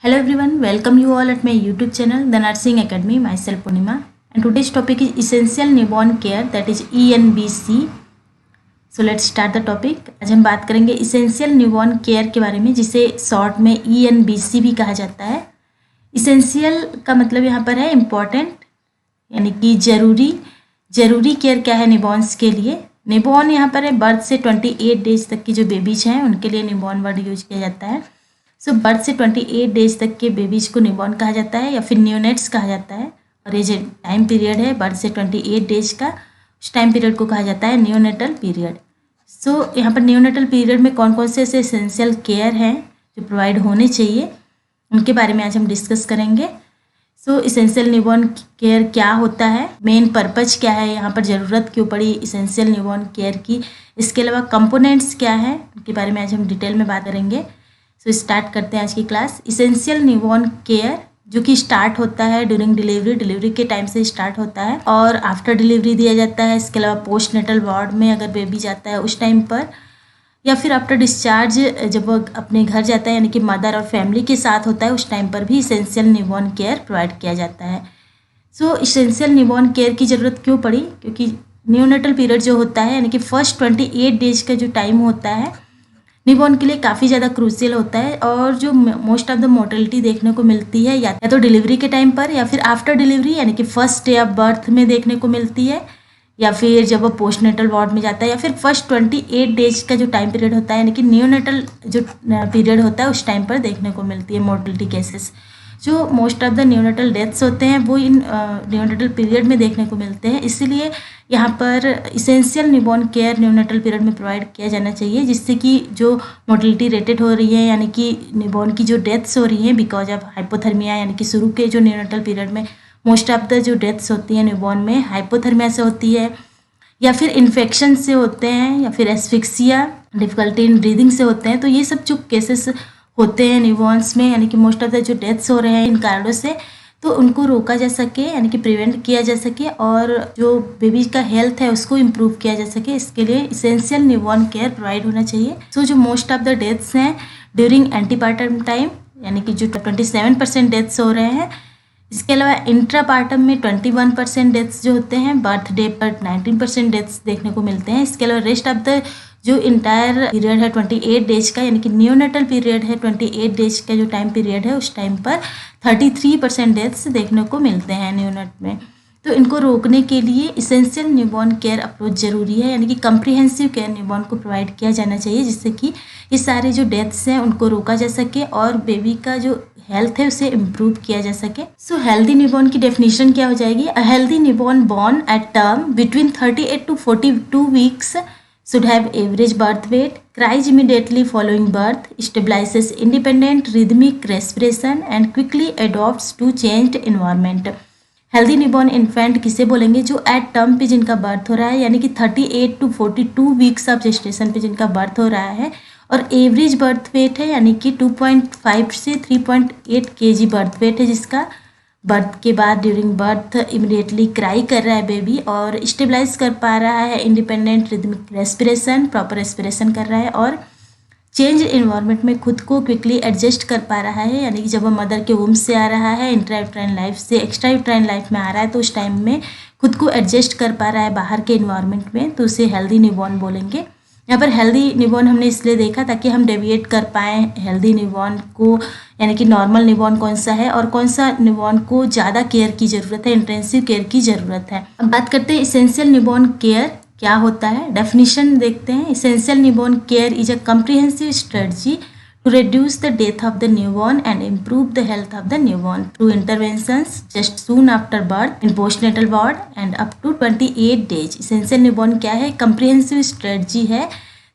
Hello everyone, welcome you all at my YouTube channel, The Nursing Academy. Myself Purnima, and today's topic is Essential Newborn Care, that is ENBC. So let's start the topic. आज हम बात करेंगे essential newborn care के बारे में, जिसे short में ENBC भी कहा जाता है। इसेंशियल का मतलब यहाँ पर है इम्पॉर्टेंट, यानी कि ज़रूरी केयर क्या है न्यूबॉर्न्स के लिए। न्यूबॉर्न यहाँ पर है बर्थ से 28 डेज तक की जो बेबीज हैं उनके लिए न्यूबॉर्न वर्ड यूज किया जाता है। सो बर्थ से 28 डेज तक के बेबीज को न्यूबॉर्न कहा जाता है या फिर न्यूनेट्स कहा जाता है। और ये जो टाइम पीरियड है बर्थ से 28 डेज का, उस टाइम पीरियड को कहा जाता है न्यूनेटल पीरियड। सो यहाँ पर न्यूनेटल पीरियड में कौन कौन से ऐसे एसेंशियल केयर हैं जो प्रोवाइड होने चाहिए, उनके बारे में आज हम डिस्कस करेंगे। सो इसेंशियल न्यूबॉर्न केयर क्या होता है, मेन पर्पज क्या है, यहाँ पर ज़रूरत क्यों पड़ी इसेंशियल न्यूबॉर्न केयर की, इसके अलावा कंपोनेंट्स क्या है, उनके बारे में आज हम डिटेल में बात करेंगे। सो स्टार्ट करते हैं आज की क्लास। इसेंशियल न्यूबॉर्न केयर जो कि स्टार्ट होता है ड्यूरिंग डिलीवरी के टाइम से स्टार्ट होता है और आफ्टर डिलीवरी दिया जाता है। इसके अलावा पोस्टनेटल वार्ड में अगर बेबी जाता है उस टाइम पर, या फिर आफ्टर डिस्चार्ज जब वो अपने घर जाता है, यानी कि मदर और फैमिली के साथ होता है, उस टाइम पर भी इसेंशियल न्यूबॉर्न केयर प्रोवाइड किया जाता है। सो इसेंशियल न्यूबॉर्न केयर की ज़रूरत क्यों पड़ी, क्योंकि न्यूनेटल पीरियड जो होता है, यानी कि फर्स्ट 28 डेज का जो टाइम होता है न्यूबॉर्न के लिए काफ़ी ज़्यादा क्रूशियल होता है। और जो मोस्ट ऑफ द मोर्टेलिटी देखने को मिलती है या तो डिलीवरी के टाइम पर, या फिर आफ्टर डिलीवरी यानी कि फर्स्ट डे ऑफ बर्थ में देखने को मिलती है, या फिर जब वो पोस्टनेटल वार्ड में जाता है, या फिर फर्स्ट 28 डेज का जो टाइम पीरियड होता है, यानी कि न्यूनेटल जो पीरियड होता है उस टाइम पर देखने को मिलती है मोर्टेलिटी केसेस। जो most of the neonatal deaths होते हैं वो इन न्यूनेटल पीरियड में देखने को मिलते हैं। इसीलिए यहाँ पर essential newborn care neonatal period में प्रोवाइड किया जाना चाहिए, जिससे कि जो मोर्टेलिटी रेटेड हो रही है, यानी कि न्यूबॉर्न की जो डेथ्स हो रही हैं बिकॉज ऑफ हाइपोथर्मिया, यानी कि शुरू के जो न्यूनेटल पीरियड में मोस्ट ऑफ द जो डेथ्स होती हैं न्यूबॉर्न में हाइपोथर्मिया से होती है, या फिर इन्फेक्शन से होते हैं, या फिर एस्फिक्सिया, डिफिकल्टी इन ब्रीदिंग से होते हैं। तो ये सब जो केसेस होते हैं न्यूबॉर्न्स में, यानी कि मोस्ट ऑफ द जो डेथ्स हो रहे हैं इन कारणों से, तो उनको रोका जा सके, यानी कि प्रिवेंट किया जा सके, और जो बेबी का हेल्थ है उसको इम्प्रूव किया जा सके, इसके लिए इसेंशियल न्यूबॉर्न केयर प्रोवाइड होना चाहिए। सो जो मोस्ट ऑफ द डेथ्स हैं ड्यूरिंग एंटीपार्टम टाइम, यानी कि जो 27% डेथ्स हो रहे हैं। इसके अलावा इंट्रापार्टम में 21% डेथ्स जो होते हैं, बर्थ डे पर 19% डेथ्स देखने को मिलते हैं। इसके अलावा रेस्ट ऑफ द जो इंटायर पीरियड है 28 डेज का, यानी कि न्यूनेटल पीरियड है 28 डेज का जो टाइम पीरियड है, उस टाइम पर 33% डेथ्स देखने को मिलते हैं न्यूनेट में। तो इनको रोकने के लिए इसेंशियल न्यूबॉर्न केयर अप्रोच ज़रूरी है, यानी कि कम्प्रिहेंसिव केयर न्यूबॉर्न को प्रोवाइड किया जाना चाहिए, जिससे कि ये सारे जो डेथ्स हैं उनको रोका जा सके और बेबी का जो हेल्थ है उसे इम्प्रूव किया जा सके। सो हेल्दी न्यूबॉर्न की डेफिनेशन क्या हो जाएगी, a healthy newborn born at term between 38 to 42 weeks should have average birth weight, cries immediately following birth, stabilizes independent rhythmic respiration and quickly adapts to changed environment। Healthy newborn infant किसे बोलेंगे, जो eight term पे जिनका birth हो रहा है, यानी कि 38 to 42 वीक्स ऑफ जेस्टेशन पे जिनका बर्थ हो रहा है, और एवरेज बर्थ वेट है, यानी कि 2.5 से 3.8 kg बर्थ वेट है, जिसका बर्थ के बाद ड्यूरिंग बर्थ इमिडिएटली क्राई कर रहा है बेबी, और स्टेबलाइज कर पा रहा है independent rhythmic respiration, proper respiration कर रहा है, और चेंज इन्वायरमेंट में खुद को क्विकली एडजस्ट कर पा रहा है, यानी कि जब वो मदर के वूम से आ रहा है इंट्रायूट्राइन लाइफ से एक्स्ट्रा यूट्राइन लाइफ में आ रहा है, तो उस टाइम में खुद को एडजस्ट कर पा रहा है बाहर के इन्वायरमेंट में, तो उसे हेल्दी न्यूबॉर्न बोलेंगे। यहाँ पर हेल्दी न्यूबॉर्न हमने इसलिए देखा ताकि हम डेविएट कर पाएँ हेल्दी न्यूबॉर्न को, यानी कि नॉर्मल न्यूबॉर्न कौन सा है और कौन सा न्यूबॉर्न को ज़्यादा केयर की ज़रूरत है, इंटेंसिव केयर की ज़रूरत है। अब बात करते हैं इसेंशियल न्यूबॉर्न केयर क्या होता है, डेफिनेशन देखते हैं। Essential newborn care is a comprehensive strategy to reduce the death of the newborn and improve the health of the newborn through interventions just soon after birth in postnatal ward and up to 28 days। Essential newborn क्या है, comprehensive strategy है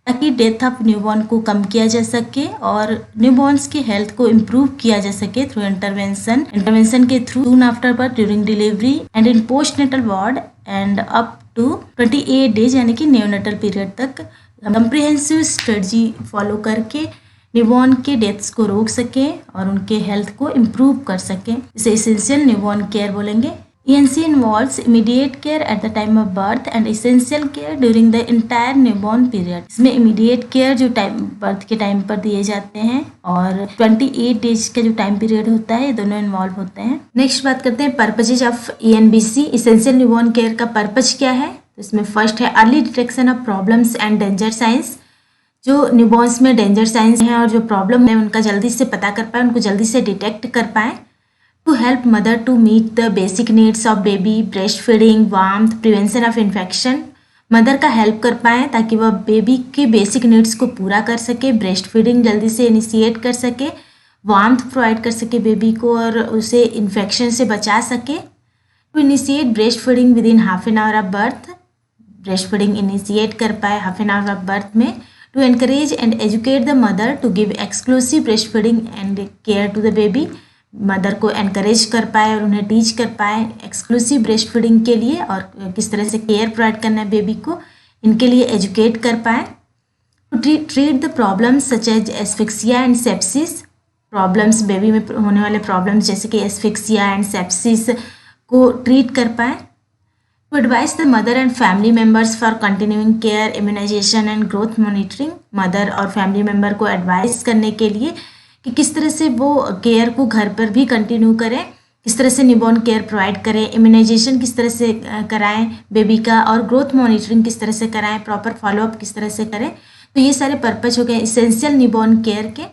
ताकि death of newborn को कम किया जा सके और newborn's की हेल्थ को इम्प्रूव किया जा सके थ्रू इंटरवेंशन के through soon after birth, during delivery and in postnatal ward and up to 28 days, यानी कि न्यूनेटल पीरियड तक कम्प्रिहेंसिव स्ट्रेटजी फॉलो करके न्यूबॉर्न के डेथ्स को रोक सकें और उनके हेल्थ को इम्प्रूव कर सकें। इसे इसेंशियल न्यूबॉर्न केयर बोलेंगे। ENC involves immediate care at the time of birth and essential care during the entire newborn period. इसमें immediate care जो टाइम बर्थ के टाइम पर दिए जाते हैं और 28 डेज का जो टाइम पीरियड होता है, ये दोनों इन्वॉल्व होते हैं. नेक्स्ट बात करते हैं purposes of ENBC. Essential newborn care का पर्पज क्या है? तो इसमें फर्स्ट है early detection of problems and danger science. जो न्यूबॉर्न्स में डेंजर साइंस हैं और जो प्रॉब्लम है उनका जल्दी से पता कर पाए, उनको जल्दी से डिटेक्ट कर पाएँ. To help mother to meet the basic needs of baby, breastfeeding, warmth, prevention of infection. Mother का हेल्प कर पाएँ ताकि वह बेबी के बेसिक नीड्स को पूरा कर सके, ब्रेस्ट फीडिंग जल्दी से इनिशिएट कर सके, वार्मथ प्रोवाइड कर सके बेबी को और उसे इन्फेक्शन से बचा सके. To initiate breast feeding within half an hour of birth. Breast feeding initiate कर पाए half an hour of birth में. To encourage and educate the mother to give exclusive breast feeding and care to the baby. Mother को encourage कर पाए और उन्हें teach कर पाए एक्सक्लूसिव ब्रेस्ट फीडिंग के लिए और किस तरह से केयर प्रोवाइड करना है बेबी को, इनके लिए एजुकेट कर पाए. To treat the problems such as asphyxia and sepsis. Problems baby में होने वाले प्रॉब्लम्स जैसे कि एस्फिक्सिया एंड सेप्सिस को ट्रीट कर पाए. To advise the mother and family members for continuing care, immunisation and growth monitoring. Mother और family member को एडवाइस करने के लिए कि किस तरह से वो केयर को घर पर भी कंटिन्यू करें, किस तरह से न्यूबॉर्न केयर प्रोवाइड करें, इम्यूनाइजेशन किस तरह से कराएं बेबी का और ग्रोथ मॉनिटरिंग किस तरह से कराएं, प्रॉपर फॉलोअप किस तरह से करें. तो ये सारे पर्पज हो गए इसेंशियल न्यूबॉर्न केयर के.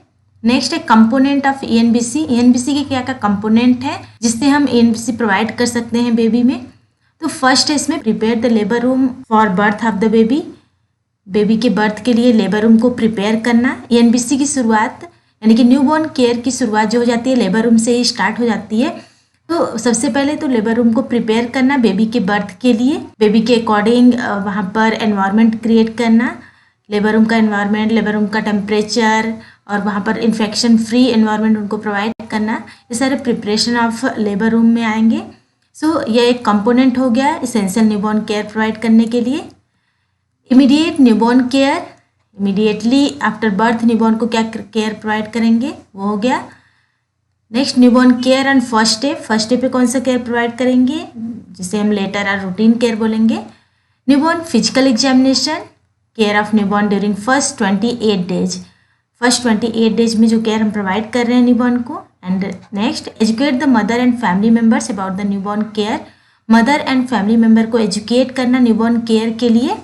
नेक्स्ट है कंपोनेंट ऑफ ENBC. ENBC के क्या क्या कंपोनेंट है जिससे हम ENBC प्रोवाइड कर सकते हैं बेबी में. तो फर्स्ट है इसमें prepare the labour room for birth of the baby. Baby के बर्थ के लिए लेबर रूम को प्रिपेयर करना. ENBC की शुरुआत यानी कि न्यूबॉर्न केयर की शुरुआत जो हो जाती है लेबर रूम से ही स्टार्ट हो जाती है. तो सबसे पहले तो लेबर रूम को प्रिपेयर करना बेबी के बर्थ के लिए, बेबी के अकॉर्डिंग वहाँ पर एनवायरनमेंट क्रिएट करना. लेबर रूम का एनवायरनमेंट, लेबर रूम का टेम्परेचर और वहाँ पर इन्फेक्शन फ्री एनवायरनमेंट उनको प्रोवाइड करना, ये सारे प्रिपरेशन ऑफ लेबर रूम में आएंगे. सो यह एक कंपोनेंट हो गया इसेंशियल न्यूबॉर्न केयर प्रोवाइड करने के लिए. Immediate newborn care. Immediately after birth newborn को क्या केयर प्रोवाइड करेंगे वो हो गया. Next newborn care and first day. First day पे कौन सा केयर प्रोवाइड करेंगे जिसे हम लेटर और रूटीन केयर बोलेंगे. Newborn physical examination, care of newborn during first 28 days. First 28 days में जो केयर हम प्रोवाइड कर रहे हैं न्यूबॉर्न को. And next educate the mother and family members about the newborn care. Mother and family member को educate करना newborn care के लिए.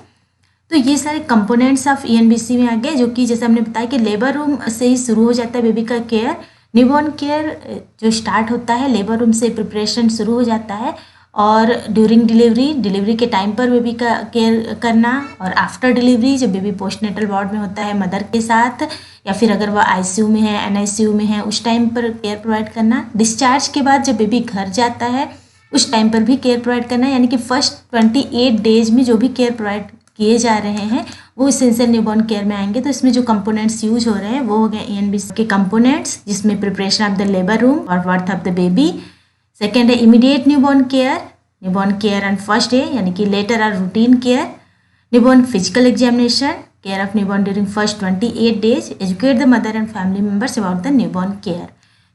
तो ये सारे कंपोनेंट्स ऑफ ENBC में आ गए जो कि जैसे हमने बताया कि लेबर रूम से ही शुरू हो जाता है बेबी का केयर. न्यूबॉर्न केयर जो स्टार्ट होता है लेबर रूम से प्रिपरेशन शुरू हो जाता है और ड्यूरिंग डिलीवरी के टाइम पर बेबी का केयर करना और आफ्टर डिलीवरी जब बेबी पोस्टनेटल वार्ड में होता है मदर के साथ या फिर अगर वह ICU में है NICU में है उस टाइम पर केयर प्रोवाइड करना. डिस्चार्ज के बाद जब बेबी घर जाता है उस टाइम पर भी केयर प्रोवाइड करना. यानी कि फर्स्ट 28 डेज में जो भी केयर प्रोवाइड किए जा रहे हैं वो इसेंशियल न्यूबॉर्न केयर में आएंगे. तो इसमें जो कंपोनेंट्स यूज हो रहे हैं वो हो गए ENBC के कंपोनेंट्स जिसमें preparation of the labour room और birth of the baby. Second है immediate newborn care on first day यानी कि लेटर और routine care. Newborn physical examination, care of newborn during first 28 days. Educate the mother and family members about the newborn care.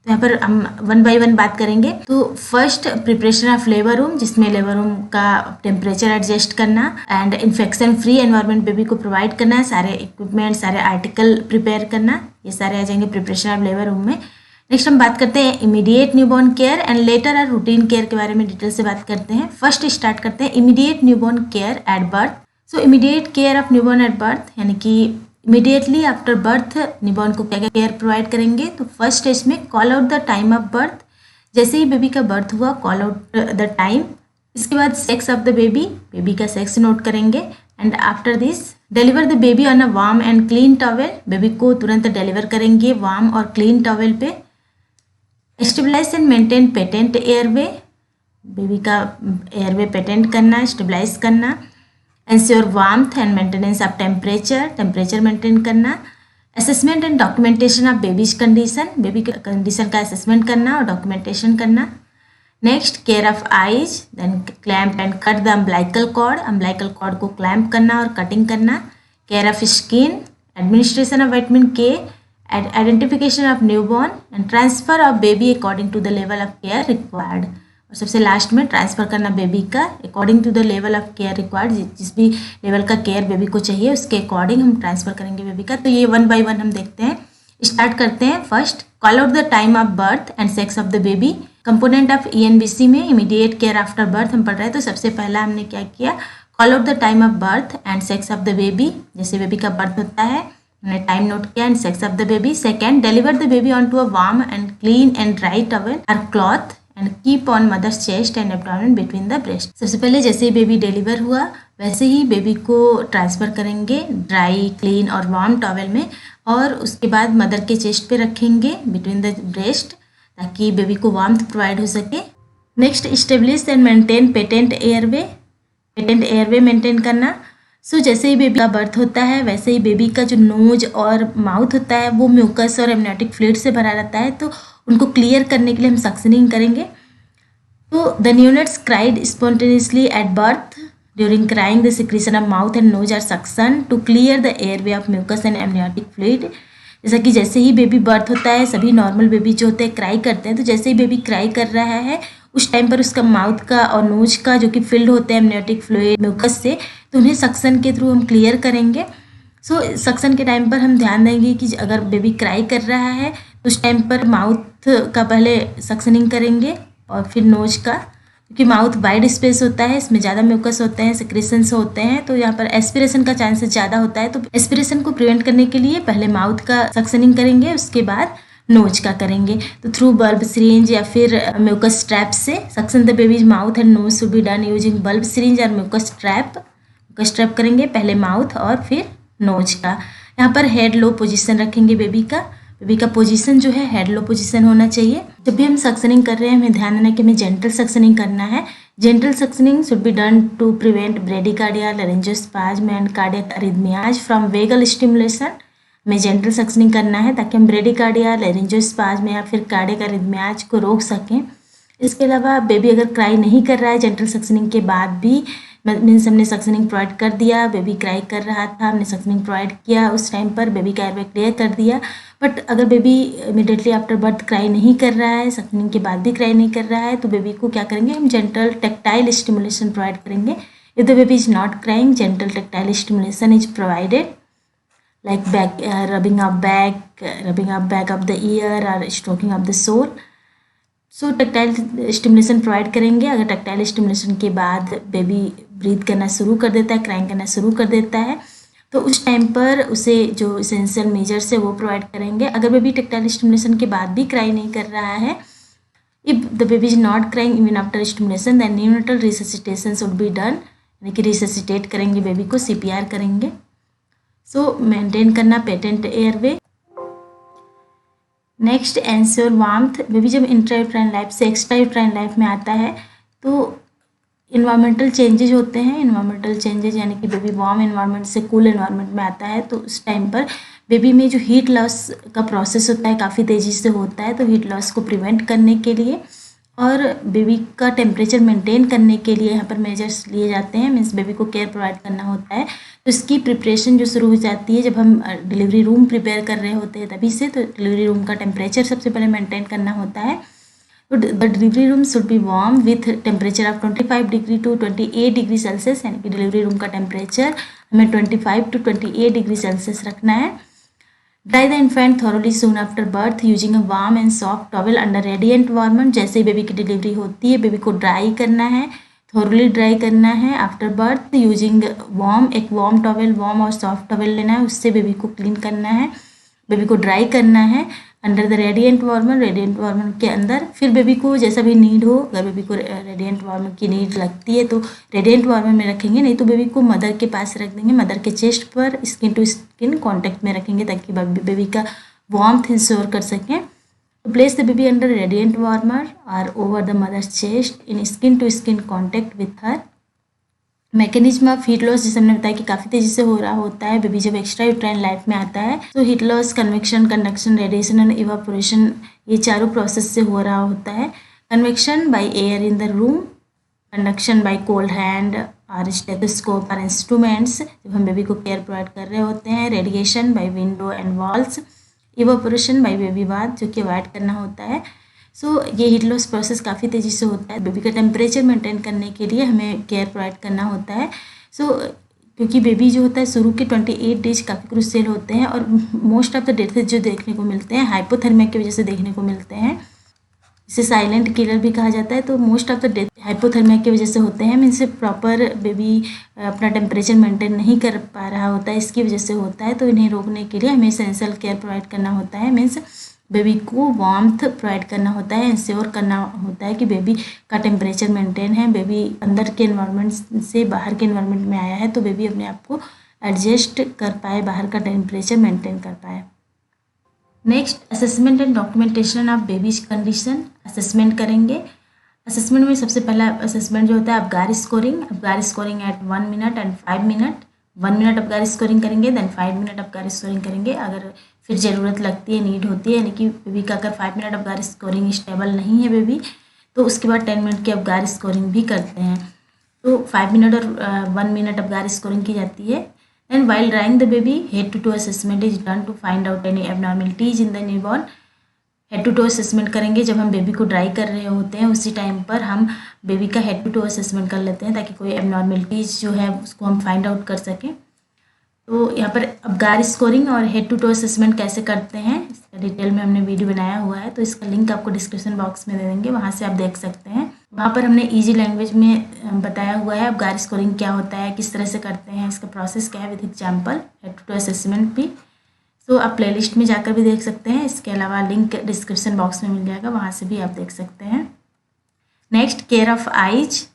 तो यहाँ पर हम 1 bye 1 बात करेंगे. तो first preparation of labour room जिसमें लेबर रूम का टेम्परेचर एडजस्ट करना and infection free environment baby को प्रोवाइड करना, सारे इक्विपमेंट सारे आर्टिकल प्रिपेयर करना, ये सारे आ जाएंगे प्रिपरेशन ऑफ लेबर रूम में. नेक्स्ट हम बात करते हैं immediate newborn care and later और रूटीन केयर के बारे में डिटेल से बात करते हैं. फर्स्ट स्टार्ट करते हैं immediate newborn care at birth. So immediate care of newborn at birth यानी कि इमीडिएटली आफ्टर बर्थ न्यूबॉर्न को क्या क्या केयर प्रोवाइड करेंगे. तो फर्स्ट स्टेज में call out the time of birth. जैसे ही बेबी का बर्थ हुआ कॉल आउट द टाइम. इसके बाद सेक्स ऑफ द बेबी का सेक्स नोट करेंगे. And after this deliver the baby on a warm and clean towel. Baby को तुरंत डिलीवर करेंगे वार्म और क्लीन टॉवेल पे. Stabilise and maintain patent airway. Baby का एयरवे पेटेंट करना, stabilise करना. Ensure warmth and maintenance of temperature maintain करना. Assessment and documentation of baby's condition, baby के कंडीशन का असेसमेंट करना और डॉक्यूमेंटेशन करना. Next care of eyes, then clamp and cut the umbilical cord को clamp करना और कटिंग करना. Care of skin, administration of vitamin K, identification of newborn and transfer of baby according to the level of care required. और सबसे last में transfer करना baby का according to the level of care required, जिस भी level का care baby को चाहिए उसके अकॉर्डिंग हम ट्रांसफ़र करेंगे बेबी का। तो ये 1 बाय 1 हम देखते हैं। स्टार्ट करते हैं। First, call out the time of birth and sex of the baby. Component of ENBC में इमीडिएट केयर आफ्टर बर्थ हम पढ़ रहे हैं। तो सबसे पहला हमने क्या किया, call out the time of birth and sex of the baby. जैसे बेबी का बर्थ होता है हमने टाइम नोट किया and sex of the baby. Second, deliver the baby on to a warm and clean and dry towel और cloth and keep on mother's chest and abdomen between the breast. सबसे पहले जैसे ही baby deliver हुआ वैसे ही baby को transfer करेंगे ड्राई, क्लीन और वार्म टॉवल में, और उसके बाद मदर के चेस्ट पे रखेंगे बिटवीन द ब्रेस्ट, ताकि बेबी को वार्मथ प्रोवाइड हो सके। Next, establish and maintain patent airway. Patent airway maintain करना। सो जैसे ही बेबी का बर्थ होता है वैसे ही बेबी का जो नोज और माउथ होता है वो म्यूकस और एमनियोटिक फ्लूइड से भरा रहता है, तो उनको क्लियर करने के लिए हम सक्शनिंग करेंगे। तो the neonates cried spontaneously at birth. During crying the secretion of mouth and nose are suction to clear the airway of mucus and amniotic fluid. जैसा कि जैसे ही बेबी बर्थ होता है सभी नॉर्मल बेबी जो होते हैं क्राई करते हैं, तो जैसे ही बेबी क्राई कर रहा है उस टाइम पर उसका माउथ का और नोज का जो कि फिल्ड होते हैं एमनियोटिक फ्लूइड म्यूकस से, तो उन्हें सक्शन के थ्रू हम क्लियर करेंगे। सो सक्शन के टाइम पर हम ध्यान देंगे कि अगर बेबी क्राई कर रहा है तो उस टाइम पर माउथ का पहले सक्शनिंग करेंगे और फिर नोज का, क्योंकि माउथ वाइड स्पेस होता है, इसमें ज़्यादा म्यूकस होते हैं, सिक्रेशंस होते हैं, तो यहाँ पर एस्पिरेशन का चांसेस ज़्यादा होता है। तो एस्पिरेशन को प्रिवेंट करने के लिए पहले माउथ का सक्शनिंग करेंगे, उसके बाद नोज का करेंगे। तो थ्रू बल्ब सिरिंज या फिर म्यूकस ट्रैप से suction the baby's mouth and nose should be done using bulb syringe और म्यूकस ट्रैप। म्यूकस ट्रैप करेंगे पहले माउथ और फिर नोज का। यहाँ पर हेड लो पोजीशन रखेंगे बेबी का। बेबी का पोजीशन जो है हेड लो पोजीशन होना चाहिए। जब भी हम सक्शनिंग कर रहे हैं हमें ध्यान देना कि हमें जेंटल सक्शनिंग करना है। Gentle suctioning should be done to prevent bradycardia, laryngospasm and cardiac arrhythmias from vagal stimulation. हमें जेंटल सक्शनिंग करना है ताकि हम ब्रेडिकार्डिया, लारिंजियोस्पाज्म या फिर कार्डियक अरिथमियाज को रोक सकें। इसके अलावा बेबी अगर क्राई नहीं कर रहा है जेंटल सक्शनिंग के बाद भी, मीन्स हमने सक्शनिंग प्रोवाइड कर दिया, बेबी क्राई कर रहा था, हमने सक्शनिंग प्रोवाइड किया, उस टाइम पर बेबी का एयरवे क्लियर कर दिया, बट अगर baby immediately after birth cry नहीं कर रहा है, सक्शनिंग के बाद भी क्राई नहीं कर रहा है, तो बेबी को क्या करेंगे, हम जेंटल टैक्टाइल स्टिमुलेशन प्रोवाइड करेंगे। If the baby is not crying, gentle tactile stimulation is provided like back rubbing of back of the ear or stroking of the sole। So tactile stimulation provide करेंगे। अगर tactile stimulation के बाद baby breathe करना शुरू कर देता है, crying करना शुरू कर देता है, तो उस टाइम पर उसे जो इसेंशियल मेजर्स है वो प्रोवाइड करेंगे। अगर बेबी टैक्टाइल स्टिमुलेशन के बाद भी क्राई नहीं कर रहा है, if the baby is not crying even after stimulation, then neonatal resuscitation should be done, यानी कि रिससिटेट करेंगे बेबी को, CPR करेंगे। सो मेंटेन करना patent airway. Next, ensure warmth. Baby जब इंट्रायूट्राइन लाइफ से एक्स्ट्रायूट्राइन लाइफ में आता है तो इन्वायरमेंटल चेंजेज होते हैं। इन्वायरमेंटल चेंजेज यानी कि बेबी वार्म इन्वायरमेंट से कूल इन्वायरमेंट में आता है, तो उस टाइम पर बेबी में जो हीट लॉस का प्रोसेस होता है काफ़ी तेज़ी से होता है। तो हीट लॉस को प्रिवेंट करने के लिए और बेबी का टेम्परेचर मेंटेन करने के लिए यहाँ पर मेजर्स लिए जाते हैं, मीन्स बेबी को केयर प्रोवाइड करना होता है। तो इसकी प्रिपरेशन जो शुरू हो जाती है जब हम डिलीवरी रूम प्रिपेयर कर रहे होते हैं तभी से। तो डिलीवरी रूम का टेम्परेचर सबसे पहले मेंटेन करना होता है। तो the delivery room should be warm with temperature of 25 degree to 28 degree Celsius, यानी कि डिलीवरी रूम का टेम्परेचर हमें 25 टू 28 डिग्री सेल्सियस रखना है। Dry the infant thoroughly soon after birth using a warm and soft towel under radiant warmer. जैसे ही baby की delivery होती है बेबी को ड्राई करना है, थॉरोली ड्राई करना है आफ्टर बर्थ यूजिंग वार्म, एक वार्म टॉवल, वार्म और सॉफ्ट टॉवल लेना है, उससे बेबी को क्लीन करना है, बेबी को ड्राई करना है अंडर द रेडिएंट वार्मर के अंदर। फिर बेबी को जैसा भी नीड हो, अगर बेबी को रेडिएंट वार्मर की नीड लगती है तो रेडिएंट वार्मर में रखेंगे, नहीं तो बेबी को मदर के पास रख देंगे, मदर के चेस्ट पर स्किन टू स्किन कॉन्टैक्ट में रखेंगे ताकि बेबी का वार्मथ इंश्योर कर सकें। तो place the baby under radiant warmer और over the mother's chest in skin to skin contact with her. Mechanism of heat loss, जैसे हमने बताया कि काफ़ी तेज़ी से हो रहा होता है बेबी जब एक्स्ट्रा यूट्राइन लाइफ में आता है। तो heat loss, convection, conduction, radiation and evaporation, ये चारों प्रोसेस से हो रहा होता है। Convection by air in the room, conduction by cold hand और स्टेथोस्कोप और इंस्ट्रूमेंट्स जब हम बेबी को केयर प्रोवाइड कर रहे होते हैं। Radiation by window and walls, evaporation by baby bath जो कि अवॉइड करना होता है। सो ये हीट लॉस प्रोसेस काफ़ी तेज़ी से होता है। बेबी का टेम्परेचर मेंटेन करने के लिए हमें केयर प्रोवाइड करना होता है। सो क्योंकि बेबी जो होता है शुरू के 28 डेज काफ़ी क्रूशियल होते हैं और मोस्ट ऑफ द डेथेस जो देखने को मिलते हैं हाइपोथर्मिया की वजह से देखने को मिलते हैं। इसे साइलेंट किलर भी कहा जाता है। तो most of the death hypothermia की वजह से होते हैं, मीन्स प्रॉपर बेबी अपना टेम्परेचर मेंटेन नहीं कर पा रहा होता है, इसकी वजह से होता है। तो इन्हें रोकने के लिए हमें एसेंशियल केयर प्रोवाइड करना होता है, मीन्स बेबी को वार्मथ प्रोवाइड करना होता है, इंश्योर करना होता है कि बेबी का टेम्परेचर मेंटेन है। बेबी अंदर के एनवायरनमेंट से बाहर के एनवायरनमेंट में आया है तो बेबी अपने आप को एडजस्ट कर पाए, बाहर का टेम्परेचर मेंटेन कर पाए। Next, assessment and documentation of baby's condition. Assessment करेंगे। असेसमेंट में सबसे पहला असेसमेंट जो होता है Apgar scoring at 1 minute and 5 minute. 1 minute Apgar scoring करेंगे, देन 5 मिनट अबगार स्कोरिंग करेंगे। अगर फिर ज़रूरत लगती है, नीड होती है, यानी कि बेबी का अगर 5 मिनट अबगार स्कोरिंग स्टेबल नहीं है बेबी, तो उसके बाद 10 मिनट की अबगार स्कोरिंग भी करते हैं। तो 5 मिनट और 1 मिनट अबगार स्कोरिंग की जाती है। And while drying the baby, head to toe assessment is done to find out any abnormalities in the newborn. Head to toe assessment करेंगे। जब हम बेबी को ड्राई कर रहे होते हैं उसी टाइम पर हम बेबी का हेड टू टो असेसमेंट कर लेते हैं ताकि कोई एबनॉर्मलिटीज़ जो है उसको हम फाइंड आउट कर सकें। तो यहाँ पर अबगार स्कोरिंग और हेड टू टो असेसमेंट कैसे करते हैं इसका डिटेल में हमने वीडियो बनाया हुआ है, तो इसका लिंक आपको डिस्क्रिप्शन बॉक्स में दे देंगे, वहाँ से आप देख सकते हैं। वहाँ पर हमने ईजी लैंग्वेज में बताया हुआ है अबगार स्कोरिंग क्या होता है, किस तरह से करते हैं, इसका प्रोसेस क्या है with example, head to toe assessment भी। तो आप प्लेलिस्ट में जाकर भी देख सकते हैं। इसके अलावा लिंक डिस्क्रिप्शन बॉक्स में मिल जाएगा, वहाँ से भी आप देख सकते हैं। Next, care of eyes.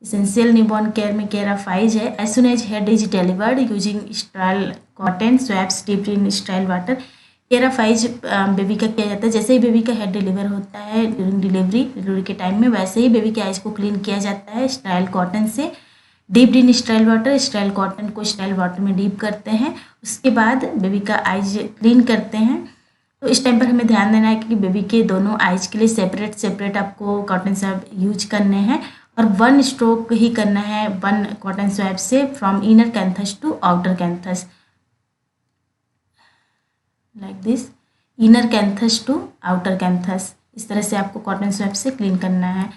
Essential newborn care में केयर ऑफ आइज है। As soon as head is delivered using sterile cotton swabs dipped in sterile water. Care of eyes baby का किया जाता है जैसे ही बेबी का हेड डिलीवर होता है ड्यूरिंग डिलीवरी के टाइम में, वैसे ही बेबी के आइज को क्लीन किया जाता है स्टेराइल कॉटन से। Dipped in sterile water, sterile cotton को स्टेराइल वाटर में डीप करते हैं, उसके बाद बेबी का आइज क्लीन करते हैं। तो इस टाइम पर हमें ध्यान देना है कि बेबी के दोनों आइज के लिए सेपरेट आपको कॉटन स्वैप यूज करने हैं और 1 स्ट्रोक ही करना है 1 कॉटन स्वैप से from inner canthus to outer canthus, like this, inner canthus to outer canthus. इस तरह से आपको कॉटन स्वैप से क्लीन करना है।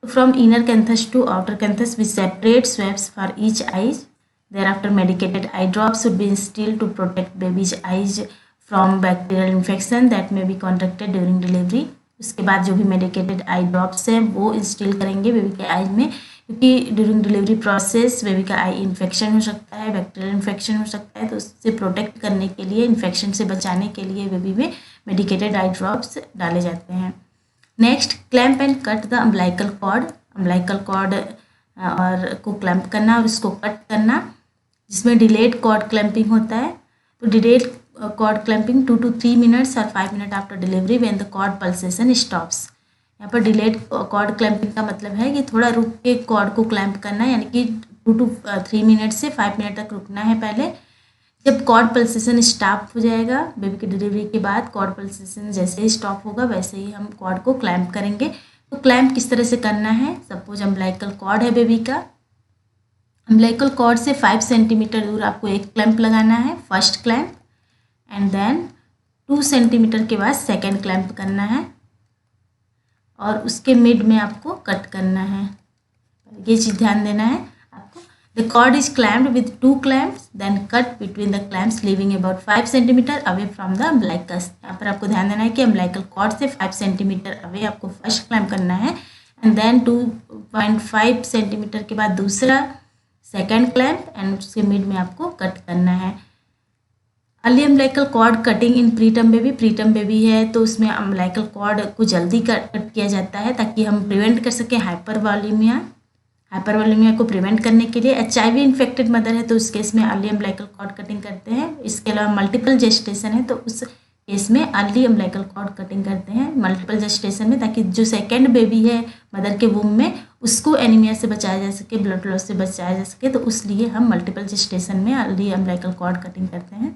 From inner canthus to outer canthus, we separate swabs for each eyes. Thereafter, medicated eye drops should be instilled to protect baby's eyes from bacterial infection that may be contracted during delivery. उसके बाद जो भी medicated eye drops हैं वो instil करेंगे baby के आई में, क्योंकि ड्यूरिंग डिलीवरी प्रोसेस बेबी का आई इन्फेक्शन हो सकता है, बैक्टीरियल इन्फेक्शन हो सकता है। तो उससे प्रोटेक्ट करने के लिए, इन्फेक्शन से बचाने के लिए बेबी में मेडिकेटेड आई ड्रॉप्स डाले जाते हैं। Next, clamp and cut the umbilical cord. Umbilical cord और को क्लैम्प करना और उसको कट करना, जिसमें डिलेड कॉर्ड क्लैम्पिंग होता है। तो delayed cord clamping 2 to 3 minutes और 5 minute after delivery when the cord pulsation stops. यहाँ पर डिलेड कॉर्ड क्लैम्पिंग का मतलब है कि थोड़ा रुक के कॉर्ड को क्लैम्प करना, यानी कि 2 to 3 मिनट से 5 मिनट तक रुकना है पहले। जब कॉर्ड पल्सेशन स्टॉप हो जाएगा बेबी की डिलीवरी के बाद, कॉर्ड पल्सेशन जैसे ही स्टॉप होगा वैसे ही हम कॉर्ड को क्लैम्प करेंगे। तो क्लैम्प किस तरह से करना है, सपोज अम्बलाइकल कॉर्ड है बेबी का, अम्बलाइकल कॉर्ड से 5 सेंटीमीटर दूर आपको एक क्लैम्प लगाना है, first clamp, and then 2 centimetre के बाद सेकेंड क्लैम्प करना है और उसके मिड में आपको कट करना है। ये चीज़ ध्यान देना है आपको। The cord is clamped with 2 clamps, then cut between the clamps, leaving about 5 centimeter away from the umbilicus. यहाँ पर आपको ध्यान देना है कि umbilical cord से 5 सेंटीमीटर अवे आपको फर्स्ट क्लैम्प करना है, एंड देन 2.5 सेंटीमीटर के बाद दूसरा सेकेंड क्लैम्प, एंड उसके मिड में आपको कट करना है। Early umbilical cord cutting in preterm baby. Preterm baby है तो उसमें अम्बलाइकल कॉर्ड को जल्दी कट किया जाता है ताकि हम प्रिवेंट कर सकें हाइपरवॉल्यूमिया को प्रिवेंट करने के लिए। HIV इन्फेक्टेड मदर है तो उस केस में अर्ली अम्बलाइकल कॉर्ड कटिंग करते हैं। इसके अलावा मल्टीपल जेस्टेशन है तो उस केस में अर्ली अम्बलाइकल कॉर्ड कटिंग करते हैं मल्टीपल जेस्टेशन में, ताकि जो सेकेंड बेबी है मदर के वूम में उसको एनीमिया से बचाया जा सके, ब्लड लॉस से बचाया जा सके। तो उसलिए हम मल्टीपल जेस्टेशन में अर्ली अम्बलाइकल कॉर्ड कटिंग करते हैं।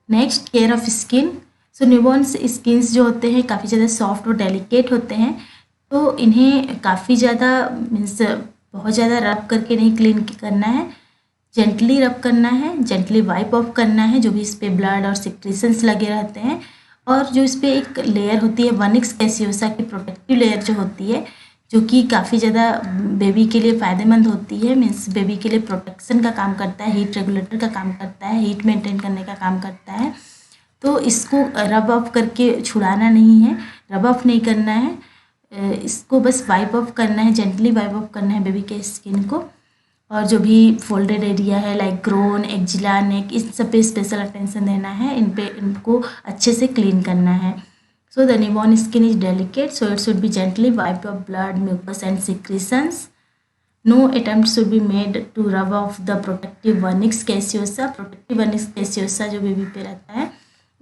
Next, care of skin. So newborn's skins जो होते हैं काफ़ी ज़्यादा सॉफ्ट और डेलिकेट होते हैं, तो इन्हें काफ़ी ज़्यादा मीन्स बहुत ज़्यादा रब करके नहीं क्लीन करना है, जेंटली रब करना है, जेंटली वाइप ऑफ करना है जो भी इस पर ब्लड और सिक्रीशंस लगे रहते हैं। और जो इस पर एक लेयर होती है वनिक्स कैसियोसा की प्रोटेक्टिव लेयर जो होती है, जो कि काफ़ी ज़्यादा बेबी के लिए फ़ायदेमंद होती है। मीन्स बेबी के लिए प्रोटेक्शन का काम करता है, हीट रेगुलेटर का काम करता है, हीट मेंटेन करने का काम करता है। तो इसको रब ऑफ करके छुड़ाना नहीं है, रब ऑफ नहीं करना है, इसको बस वाइप ऑफ करना है, जेंटली वाइप ऑफ करना है बेबी के स्किन को। और जो भी फोल्डेड एरिया है लाइक ग्रोन, एक्जिला, नेक, इस सब पे स्पेशल अटेंशन देना है, इनको अच्छे से क्लीन करना है। So the newborn skin is delicate, so it should be gently wipe off blood, mucus and secretions. No attempt should be made to rub off the protective vernix caseosa. Protective vernix caseosa जो baby पे रहता है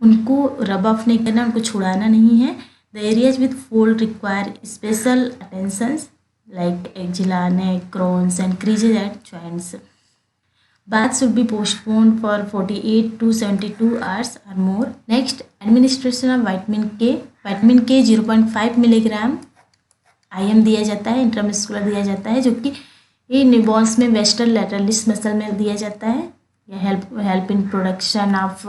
उनको rub off नहीं करना, उनको छुड़ाना नहीं है। The areas with fold require special attentions like axilla, neck, Crohn's and creases at joints. Bath should be postponed for 48 to 72 hours or more. Next, administration of vitamin K. Vitamin K 0.5 milligram IM दिया जाता है, intramuscular दिया जाता है, जो कि ये newborn's में वेस्टर्न लैटरलिस मसल में दिया जाता है। यह help in production of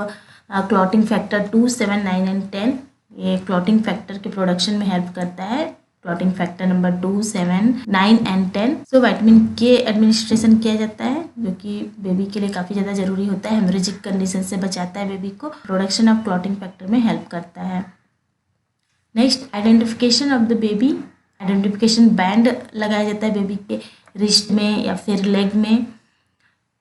clotting factor 2, 7, 9 and 10। ये क्लॉटिंग फैक्टर के प्रोडक्शन में हेल्प करता है, clotting factor number 2, 7, 9 and 10। So vitamin के एडमिनिस्ट्रेशन किया जाता है, जो कि बेबी के लिए काफ़ी ज़्यादा जरूरी होता है, हेमरेजिक कंडीशन से बचाता है बेबी को, प्रोडक्शन ऑफ क्लॉटिंग फैक्टर में हेल्प करता है। Next, identification of the baby. Identification band लगाया जाता है बेबी के रिस्ट में या फिर लेग में।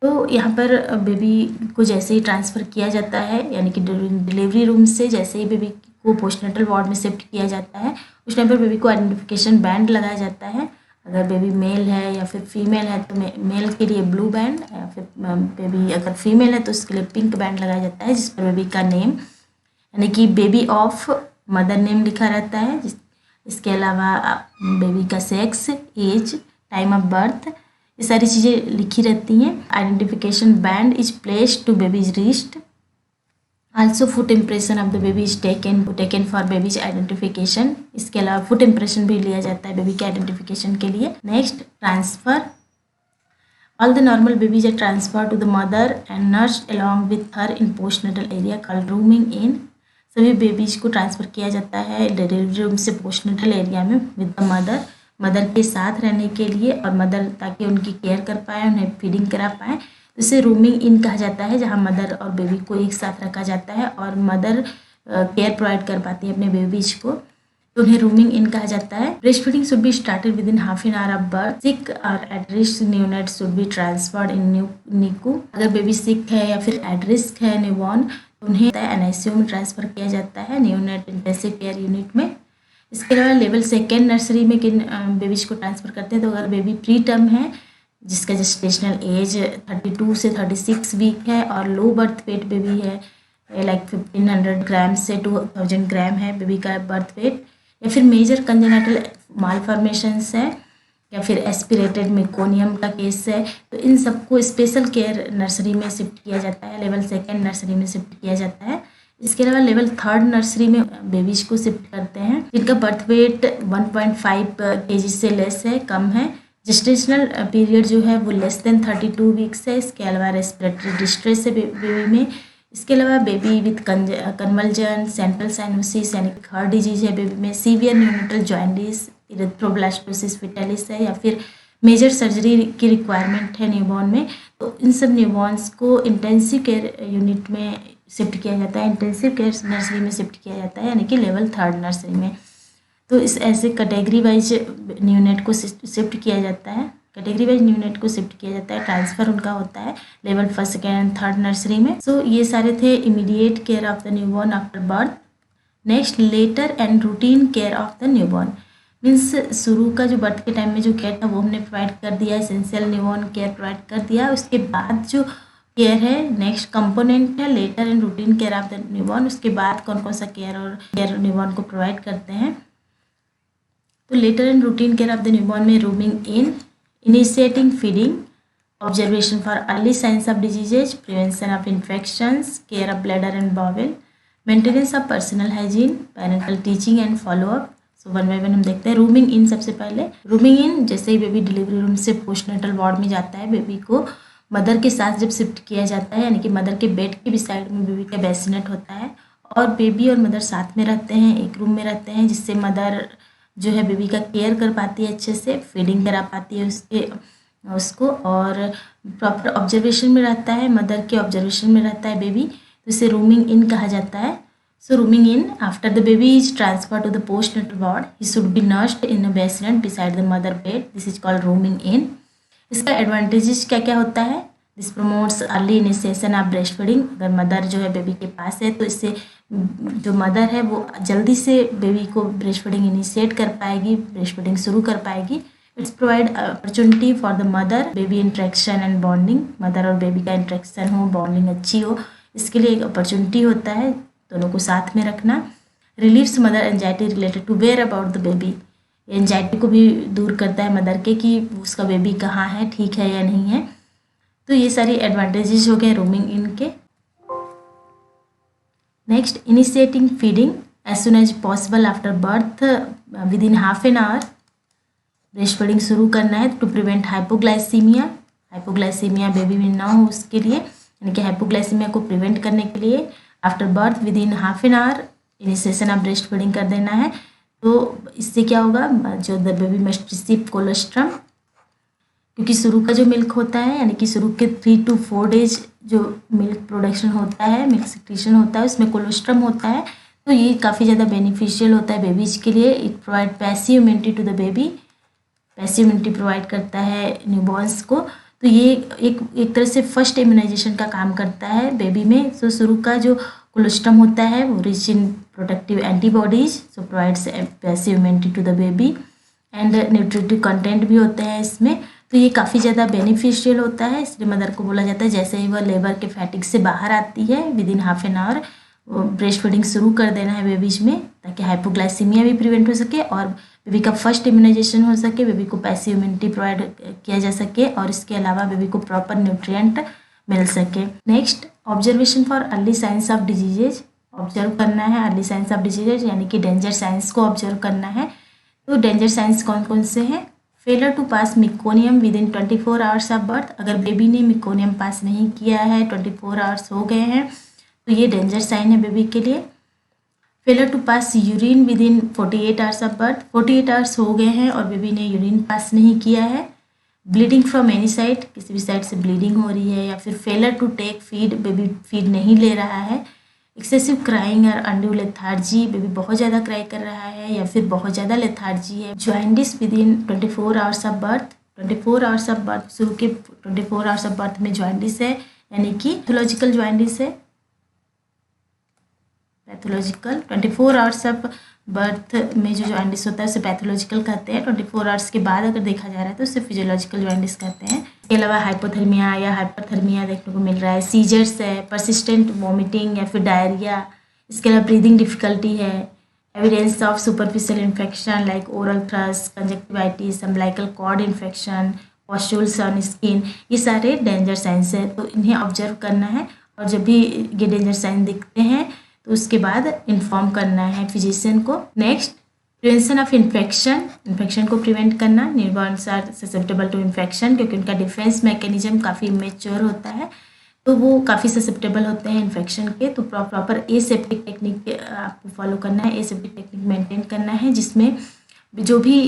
तो यहाँ पर बेबी को जैसे ही ट्रांसफ़र किया जाता है, यानी कि डिलीवरी रूम से जैसे ही बेबी को पोस्टनेटल वार्ड में शिफ्ट किया जाता है, उस टाइम पर बेबी को आइडेंटिफिकेशन बैंड लगाया जाता है। अगर बेबी मेल है या फिर फीमेल है तो मेल के लिए ब्लू बैंड, या फिर बेबी अगर फीमेल है तो उसके लिए पिंक बैंड लगाया जाता है, जिस पर बेबी का नेम यानी कि बेबी ऑफ मदर नेम लिखा रहता है। इसके अलावा बेबी का sex, age, time of birth, ये सारी चीज़ें लिखी रहती हैं। Identification band is placed to baby's wrist. Also foot impression of the baby is taken for baby's identification. इसके अलावा फुट इम्प्रेशन भी लिया जाता है बेबी के आइडेंटिफिकेशन के लिए। Next, transfer. All the normal babies are transfer to the mother and nursed along with her in postnatal area called rooming in. सभी बेबीज को ट्रांसफ़र किया जाता है डिलीवरी रूम से पोस्टनेटल एरिया में विद द मदर के साथ रहने के लिए, और मदर ताकि उनकी केयर कर पाए, उन्हें फीडिंग करा पाए। तो इसे रूमिंग इन कहा जाता है, जहाँ मदर और बेबी को एक साथ रखा जाता है और मदर केयर प्रोवाइड कर पाती है अपने बेबीज को, तो उन्हें रूमिंग इन कहा जाता है। Breast feeding should be started within half an hour of birth. Sick और at risk neonate should be transferred in NICU. अगर बेबी सिक है या फिर एट रिस्क है न्यूबॉर्न, उन्हें NICU में ट्रांसफ़र किया जाता है, न्यूनेट इंटेंसिव केयर यूनिट में। इसके अलावा लेवल 2 नर्सरी में किन बेबीज को ट्रांसफ़र करते हैं, तो अगर बेबी प्री टर्म है जिसका जेस्टेशनल एज 32 से 36 वीक है और लो बर्थ वेट बेबी है लाइक 1500 ग्राम से 2000 ग्राम है बेबी का बर्थ वेट, या फिर मेजर कंजेनिटल मालफॉर्मेशंस है, या फिर एस्पिरेटेड मेकोनियम का केस है, तो इन सबको स्पेशल केयर नर्सरी में शिफ्ट किया जाता है, लेवल 2 नर्सरी में शिफ्ट किया जाता है। इसके अलावा लेवल 3 नर्सरी में बेबीज को शिफ्ट करते हैं जिनका बर्थ वेट 1.5 kg से लेस है, कम है। जेस्टेशनल पीरियड जो है वो लेस देन 32 वीक्स है। इसके अलावा रेस्पिरेटरी डिस्ट्रेस है बेबी में। इसके अलावा baby with convulsion, central cyanosis यानी हार्ट डिजीज है बेबी में, severe neonatal jaundice, erythroblastosis fetalis है, या फिर मेजर सर्जरी की रिक्वायरमेंट है न्यूबॉर्न में। तो इन सब न्यूबॉर्न्स को इंटेंसिव केयर यूनिट में शिफ्ट किया जाता है, इंटेंसिव केयर नर्सरी में शिफ्ट किया जाता है, यानी कि लेवल 3 नर्सरी में। तो इस ऐसे कैटेगरी वाइज न्यूनेट को शिफ्ट किया जाता है, कैटेगरी वाइज न्यूनेट को शिफ्ट किया जाता है, ट्रांसफ़र उनका होता है लेवल 1, 2 एंड 3 नर्सरी में। सो ये सारे थे immediate care of the newborn after birth. Next, later and routine care of the newborn. Means शुरू का जो बर्थ के टाइम में जो केयर था वो हमने प्रोवाइड कर दिया, एसेंशियल न्यूबॉर्न केयर प्रोवाइड कर दिया। उसके बाद जो केयर है, नेक्स्ट कंपोनेंट है later and routine care of the newborn. उसके बाद कौन कौन सा केयर न्यूबॉर्न को प्रोवाइड करते हैं। तो later and routine care of the newborn में rooming in, initiating feeding, observation for early signs of diseases, prevention of infections, care of bladder and bowel, maintenance of personal hygiene, parental teaching and follow up. So 1 by 1 हम देखते हैं। Rooming in, सबसे पहले rooming in जैसे ही baby delivery room से postnatal ward में जाता है, बेबी को मदर के साथ जब शिफ्ट किया जाता है, यानी कि मदर के बेड के भी साइड में बेबी का बेसिनेट होता है और बेबी और मदर साथ में रहते हैं, एक रूम में रहते हैं, जिससे मदर जो है बेबी का केयर कर पाती है, अच्छे से फीडिंग करा पाती है उसको, और प्रॉपर ऑब्जर्वेशन में रहता है, मदर के ऑब्जर्वेशन में रहता है बेबी, तो इसे रूमिंग इन कहा जाता है। So rooming in, after the baby is transfer to the postnatal ward, he should be nursed in a basin beside the mother bed, this is called rooming in. इसका advantages क्या क्या होता है? This promotes early initiation of breast feeding, अगर mother जो है baby के पास है तो इससे जो मदर है वो जल्दी से बेबी को ब्रेस्ट फीडिंग इनिशिएट कर पाएगी, ब्रेस्ट फीडिंग शुरू कर पाएगी। It's provide opportunity for the mother baby interaction and bonding, mother और बेबी का इंट्रैक्शन हो, बॉन्डिंग अच्छी हो, इसके लिए एक अपॉर्चुनिटी होता है दोनों को साथ में रखना। Relieves mother anxiety related to where about the baby, anxiety को भी दूर करता है मदर के कि उसका बेबी कहाँ है, ठीक है या नहीं है। तो ये सारी एडवांटेजेस हो गए रूमिंग इन के। Next, initiating feeding as soon as possible after birth within half an hour, breast feeding शुरू करना है to prevent hypoglycaemia, hypoglycaemia baby में ना हो उसके लिए, यानी कि हाइपोग्लाइसीमिया को प्रिवेंट करने के लिए after birth within half an our initiation of breast feeding कर देना है। तो इससे क्या होगा, जो the baby must receive colostrum, क्योंकि शुरू का जो मिल्क होता है, यानी कि शुरू के 3 to 4 डेज जो मिल्क प्रोडक्शन होता है, मिल्क सिक्रीशन होता है, उसमें कोलेस्ट्रम होता है, तो ये काफ़ी ज़्यादा बेनिफिशियल होता है बेबीज के लिए। It provide passive immunity to the baby, passive immunity provide करता है न्यूबॉर्न्स को, तो ये एक तरह से फर्स्ट इम्यूनाइजेशन का काम करता है बेबी में। सो शुरू का जो कोलेस्ट्रम होता है वो rich in protective antibodies, so provides passive immunity to the baby, and nutritive content भी होते हैं इसमें, तो ये काफ़ी ज़्यादा बेनिफिशियल होता है। इसलिए मदर को बोला जाता है जैसे ही वह लेबर के फैटिक से बाहर आती है with in half an hour breast feeding शुरू कर देना है बेबीज में, ताकि हाइपोग्लाइसीमिया भी प्रिवेंट हो सके और बेबी का फर्स्ट इम्यूनाइजेशन हो सके, बेबी को पैसिव इम्यूनिटी प्रोवाइड किया जा सके, और इसके अलावा बेबी को प्रॉपर न्यूट्रिएंट मिल सके। Next, observation for early signs of diseases, observe करना है अर्ली साइंस ऑफ डिजीजेज, यानी कि डेंजर साइंस को ऑब्जर्व करना है। तो डेंजर साइंस कौन कौन से हैं? Failure to pass meconium within 24 hours of birth, अगर बेबी ने मिकोनियम पास नहीं किया है, 24 आवर्स हो गए हैं, तो ये डेंजर साइन है बेबी के लिए। Failure to pass urine within 48 hours of birth, 48 hours हो गए हैं और बेबी ने यूरिन पास नहीं किया है। ब्लीडिंग फ्रॉम एनी साइड, किसी भी साइड से ब्लीडिंग हो रही है, या फिर failure to take feed, baby feed नहीं ले रहा है। एक्सेसिव क्राइंग और अनड्यू लेथार्जी, बेबी बहुत ज़्यादा क्राई कर रहा है या फिर बहुत ज़्यादा लेथार्जी है। Jaundice with in 24 hours of birth, 24 hours of birth शुरू के 24 आवर्स ऑफ बर्थ में जॉइंडिस है, यानी कि पैथोलॉजिकल जॉइंडिस है, पैथोलॉजिकल। 24 आवर्स ऑफ बर्थ में जो जॉइंडिस होता है उसे पैथोलॉजिकल कहते हैं। 24 आवर्स के बाद अगर देखा जा रहा है तो उसे फिजियोलॉजिकल जॉइंडिस कहते हैं। इसके अलावा हाइपोथर्मिया या हाइपरथर्मिया देखने को मिल रहा है, सीजर्स है, परसिस्टेंट वॉमिटिंग या फिर डायरिया, इसके अलावा ब्रीदिंग डिफिकल्टी है, evidence of superficial infection like oral thrush, conjunctivitis, umbilical cord infection, pustules on skin, ये सारे डेंजर साइंस है, तो इन्हें ऑब्जर्व करना है। और जब भी ये डेंजर साइन दिखते हैं तो उसके बाद इन्फॉर्म करना है फिजिशियन को। Next, prevention of infection, infection को प्रिवेंट करना। Newborns are susceptible to infection, क्योंकि उनका डिफेंस मैकेनिज्म काफ़ी इमेच्योर होता है, तो वो काफ़ी ससेप्टेबल होते हैं इन्फेक्शन के। तो प्रॉपर एसेप्टिक टेक्निक आपको फॉलो करना है, एसेप्टिक टेक्निक मेंटेन करना है, जिसमें जो भी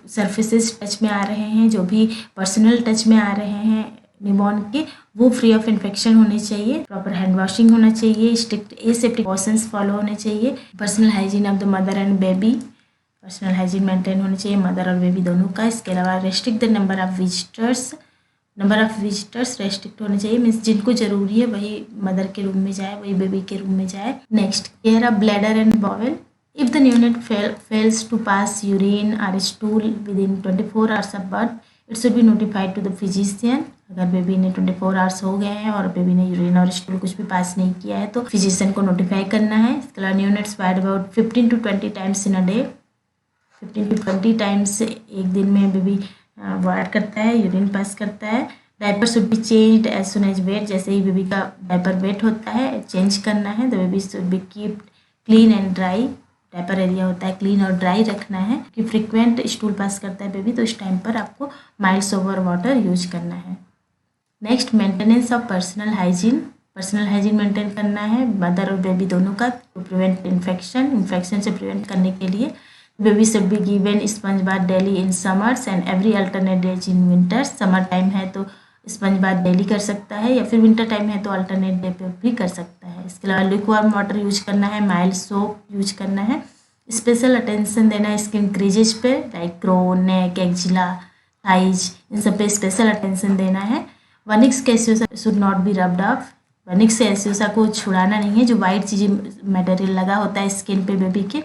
सर्फेसेस टच में आ रहे हैं, जो भी पर्सनल टच में आ रहे हैं न्यूबॉर्न के, वो फ्री ऑफ इन्फेक्शन होने चाहिए, प्रॉपर हैंड वॉशिंग होना चाहिए, स्ट्रिक्ट एसेप्टिक प्रिकॉशंस फॉलो होने चाहिए, personal hygiene of the mother and baby, personal hygiene maintain होनी चाहिए मदर और बेबी दोनों का। इसके अलावा restrict the number of visitors, number of visitors restrict होने चाहिए, मीन्स जिनको जरूरी है वही मदर के रूम में जाए, वही बेबी के रूम में जाए। Next, care of bladder and bowel, if the neonate fails to pass urine और stool within 24 hours of birth, it should be notified to the physician. अगर बेबी ने 24 आवर्स हो गए हैं और बेबी ने यूरिन और स्टूल कुछ भी पास नहीं किया है तो फिजिशियन को नोटिफाई करना है। इसके अलावा neonates wide about 15 to 20 times in a day, 15 to 20 times एक दिन में बेबी वाइड करता है, यूरिन पास करता है। Diaper should be changed as soon as wet, जैसे ही बेबी का डायपर वेट होता है चेंज करना है। The baby should be keep clean and dry, diaper area होता है क्लीन और ड्राई रखना है, कि फ्रिक्वेंट स्टूल पास करता है बेबी, तो इस टाइम पर आपको माइल्ड सोवर वाटर यूज करना है। Next, maintenance of personal hygiene, personal hygiene maintain करना है मदर और बेबी दोनों का, टू प्रिवेंट इन्फेक्शन से प्रिवेंट करने के लिए। Baby should be given sponge bath daily in summers and every alternate days in winters. Summer time है तो स्पंज बाथ डेली कर सकता है, या फिर विंटर टाइम है तो अल्टरनेट डे पे भी कर सकता है। इसके अलावा ल्यूकवार्म वाटर यूज करना है, माइल्ड सोप यूज करना है। स्पेशल अटेंशन देना है स्किन क्रीजेज पे, like crow, neck, axilla, thighs, इन सब पे स्पेशल अटेंशन देना है। Vernix caseosa should not be rubbed off. Vernix caseosa को छुड़ाना नहीं है, जो वाइट चीज़ें मटेरियल लगा होता है स्किन पे बेबी के।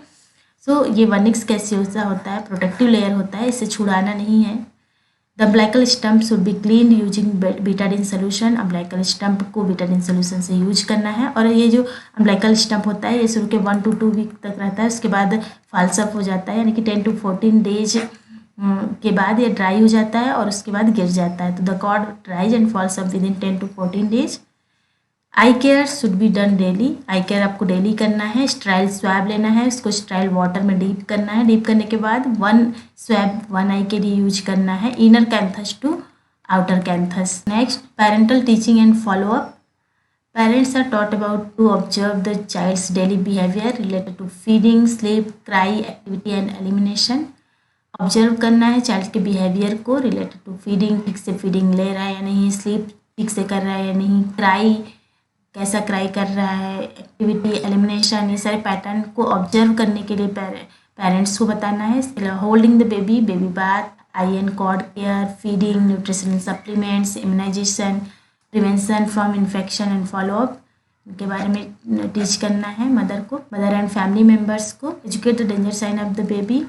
सो ये वनिक्स कैसियोसा होता है, प्रोटेक्टिव लेयर होता है, इसे छुड़ाना नहीं है। The umbilical stump should be clean using Betadine solution. Umbilical stump को बीटाडिन सोल्यूशन से यूज करना है। और ये जो अम्बिलिकल स्टम्प होता है ये शुरू के 1 to 2 वीक तक रहता है, उसके बाद फॉल्स अप हो जाता है, यानी कि 10 to 14 डेज के बाद ये ड्राई हो जाता है और उसके बाद गिर जाता है। तो the cord dries and falls up within 10 to 14 days. Eye care should be done daily. Eye care आपको डेली करना है। स्ट्राइल स्वैब लेना है, उसको स्ट्राइल वाटर में डीप करना है। डीप करने के बाद 1 स्वैब 1 आई के लिए यूज करना है, inner canthus to outer canthus. Next, parental teaching and follow up. Parents are taught about to observe the child's daily behavior related to feeding, sleep, cry, activity and elimination। Observe करना है child के behaviour को related to feeding, ठीक से feeding ले रहा है या नहीं, स्लीप ठीक से कर रहा है या नहीं, क्राई कैसा क्राई कर रहा है, एक्टिविटी, एलिमिनेशन, ये सारे पैटर्न को ऑब्जर्व करने के लिए पेरेंट्स को बताना है। इसके अलावा holding the baby, baby bath, eye and cord care, feeding, nutritional supplements, immunisation, prevention from infection and follow up, इनके बारे में टीच करना है मदर एंड फैमिली मेम्बर्स को। Educate the danger sign of the baby,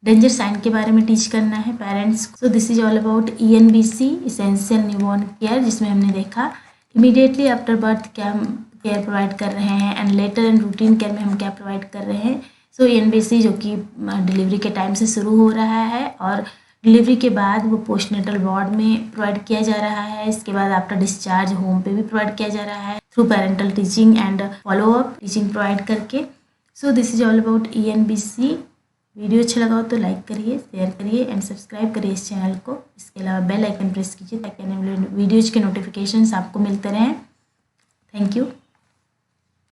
danger sign के बारे में teach करना है पेरेंट्स को। So this is all about ENBC, essential newborn care, जिसमें हमने देखा इमीडिएटली आफ्टर बर्थ क्या हम केयर प्रोवाइड कर रहे हैं and later and routine care में हम क्या प्रोवाइड कर रहे हैं। सो ENBC जो कि डिलीवरी के टाइम से शुरू हो रहा है और डिलीवरी के बाद वो पोस्टनेटल वार्ड में प्रोवाइड किया जा रहा है। इसके बाद आफ्टर डिस्चार्ज होम पे भी प्रोवाइड किया जा रहा है through parental teaching and follow up teaching provide करके। So this is all about ENBC। Video अच्छा लगा हो तो लाइक करिए, शेयर करिए एंड सब्सक्राइब करिए इस चैनल को। इसके अलावा बेल आइकन प्रेस कीजिए ताकि आने वाले वीडियोज़ के नोटिफिकेशंस आपको मिलते रहें। Thank you.